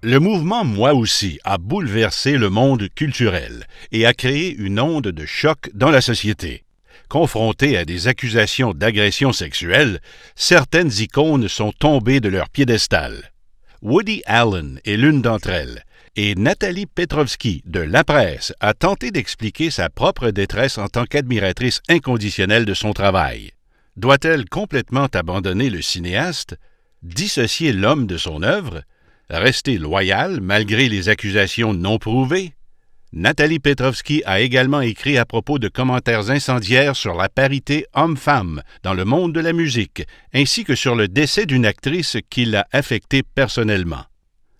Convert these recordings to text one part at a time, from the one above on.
Le mouvement Moi aussi a bouleversé le monde culturel et a créé une onde de choc dans la société. Confrontés à des accusations d'agression sexuelle, certaines icônes sont tombées de leur piédestal. Woody Allen est l'une d'entre elles, et Nathalie Petrovski de La Presse a tenté d'expliquer sa propre détresse en tant qu'admiratrice inconditionnelle de son travail. Doit-elle complètement abandonner le cinéaste, dissocier l'homme de son œuvre, rester loyale malgré les accusations non prouvées? Nathalie Petrovski a également écrit à propos de commentaires incendiaires sur la parité homme-femme dans le monde de la musique, ainsi que sur le décès d'une actrice qui l'a affectée personnellement.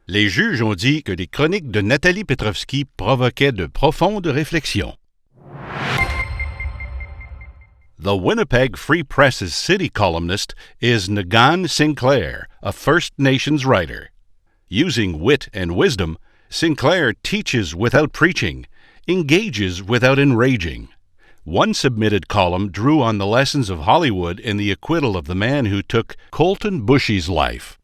Les juges ont dit que les chroniques de Nathalie Petrovski provoquaient de profondes réflexions. The Winnipeg Free Press's city columnist is Nagan Sinclair, a First Nations writer. Using wit and wisdom, Sinclair teaches without preaching, engages without enraging. One submitted column drew on the lessons of Hollywood in the acquittal of the man who took Colton Bushy's life.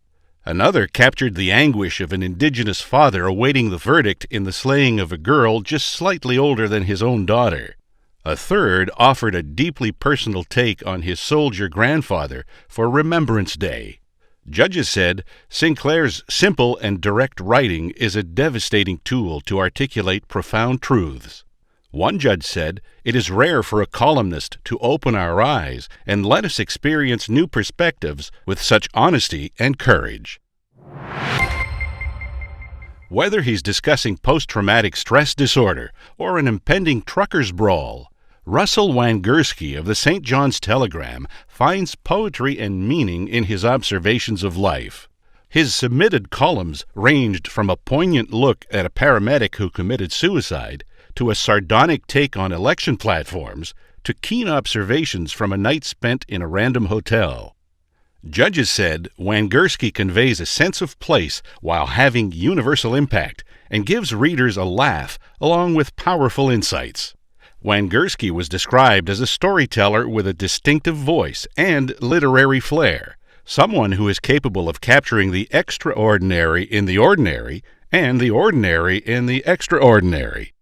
Another captured the anguish of an Indigenous father awaiting the verdict in the slaying of a girl just slightly older than his own daughter. A third offered a deeply personal take on his soldier grandfather for Remembrance Day. Judges said Sinclair's simple and direct writing is a devastating tool to articulate profound truths. One judge said it is rare for a columnist to open our eyes and let us experience new perspectives with such honesty and courage. Whether he's discussing post-traumatic stress disorder or an impending truckers' brawl, Russell Wangersky of the St. John's Telegram finds poetry and meaning in his observations of life. His submitted columns ranged from a poignant look at a paramedic who committed suicide to a sardonic take on election platforms to keen observations from a night spent in a random hotel. Judges said Wangersky conveys a sense of place while having universal impact and gives readers a laugh along with powerful insights. Wangersky was described as a storyteller with a distinctive voice and literary flair, someone who is capable of capturing the extraordinary in the ordinary and the ordinary in the extraordinary.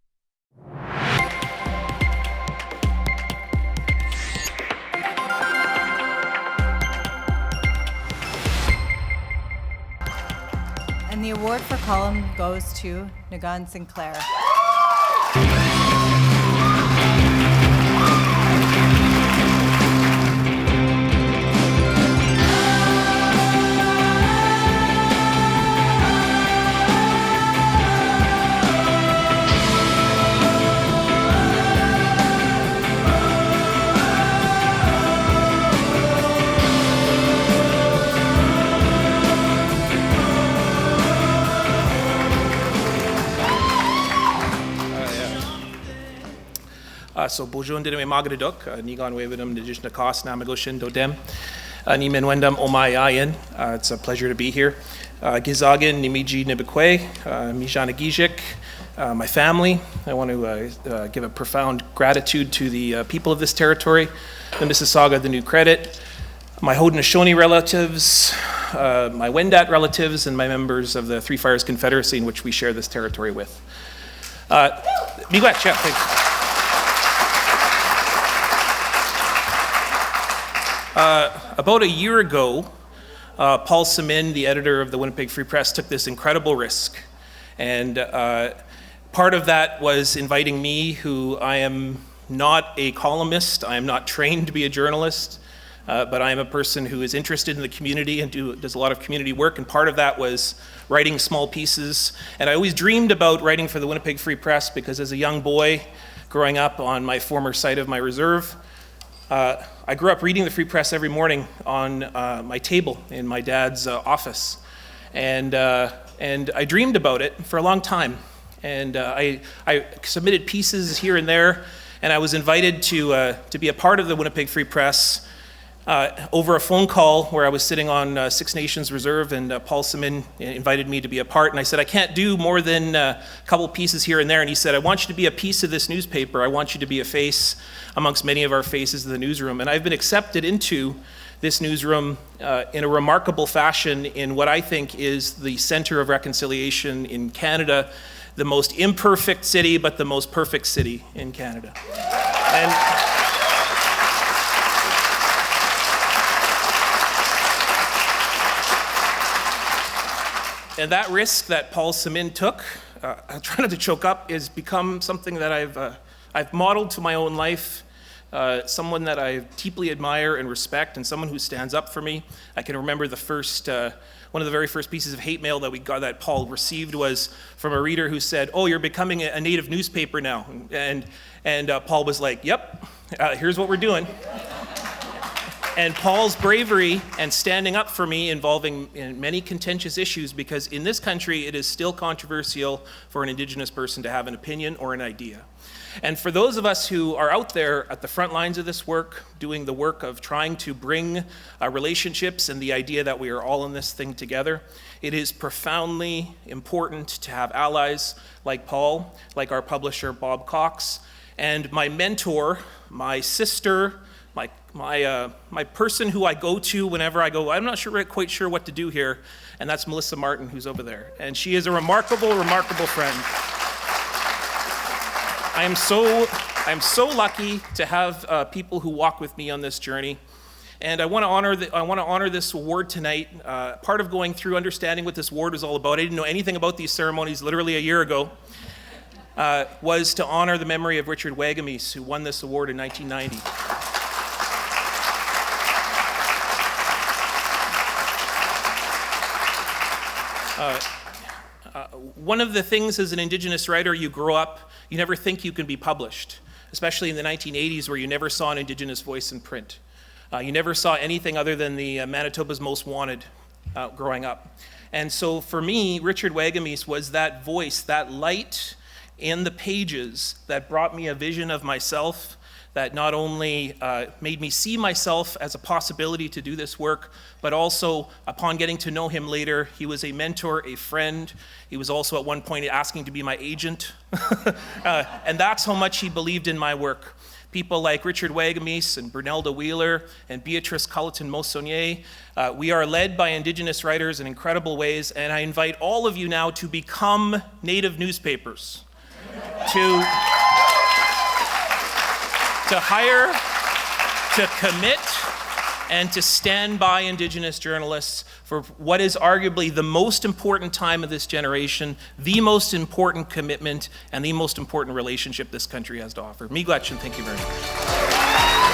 And the award for column goes to Nagan Sinclair. So bonjour ndine magradok nigan wevedum dijishna kos namagoshin dodem nimen wendam omayayan. It's a pleasure to be here. Gizagan nimiji nibekwe mijana gijik, my family. I want to give a profound gratitude to the people of this territory, the Mississauga, the New Credit, my Haudenosaunee relatives, my Wendat relatives, and my members of the Three Fires Confederacy in which we share this territory with. Miigwech, yeah, thanks. About a year ago, Paul Simin, the editor of the Winnipeg Free Press, took this incredible risk. And part of that was inviting me, who I am not a columnist, I am not trained to be a journalist, but I am a person who is interested in the community and does a lot of community work, and part of that was writing small pieces. And I always dreamed about writing for the Winnipeg Free Press because as a young boy, growing up on my former site of my reserve, I grew up reading the Free Press every morning on my table in my dad's office, and I dreamed about it for a long time. And I submitted pieces here and there, and I was invited to be a part of the Winnipeg Free Press over a phone call where I was sitting on Six Nations Reserve, and Paul Simin invited me to be a part, and I said, I can't do more than a couple pieces here and there, and he said, I want you to be a piece of this newspaper, I want you to be a face amongst many of our faces in the newsroom, and I've been accepted into this newsroom in a remarkable fashion in what I think is the center of reconciliation in Canada, the most imperfect city, but the most perfect city in Canada. And that risk that Paul Simin took, I'm trying not to choke up, has become something that I've modeled to my own life, someone that I deeply admire and respect, and someone who stands up for me. I can remember one of the very first pieces of hate mail that we got, that Paul received, was from a reader who said, "Oh, you're becoming a native newspaper now." And Paul was like, "Yep, here's what we're doing." And Paul's bravery and standing up for me involving many contentious issues, because in this country it is still controversial for an Indigenous person to have an opinion or an idea. And for those of us who are out there at the front lines of this work, doing the work of trying to bring relationships and the idea that we are all in this thing together, it is profoundly important to have allies like Paul, like our publisher Bob Cox, and my mentor, my sister, my person who I go to whenever I go, I'm not quite sure what to do here, and that's Melissa Martin, who's over there. And she is a remarkable, remarkable friend. I am so lucky to have people who walk with me on this journey. And I want to honor this award tonight. Part of going through understanding what this award is all about, I didn't know anything about these ceremonies literally a year ago, was to honor the memory of Richard Wagamis, who won this award in 1990. One of the things as an Indigenous writer, you grow up, you never think you can be published, especially in the 1980s, where you never saw an Indigenous voice in print. You never saw anything other than the Manitoba's Most Wanted growing up. And so for me, Richard Wagamis was that voice, that light in the pages that brought me a vision of myself, that not only made me see myself as a possibility to do this work, but also, upon getting to know him later, he was a mentor, a friend. He was also at one point asking to be my agent. And that's how much he believed in my work. People like Richard Wagamis and Brunelda Wheeler and Beatrice Culleton-Maussonnier, we are led by Indigenous writers in incredible ways, and I invite all of you now to become native newspapers, to hire, to commit, and to stand by Indigenous journalists for what is arguably the most important time of this generation, the most important commitment, and the most important relationship this country has to offer. Miigwech, and thank you very much.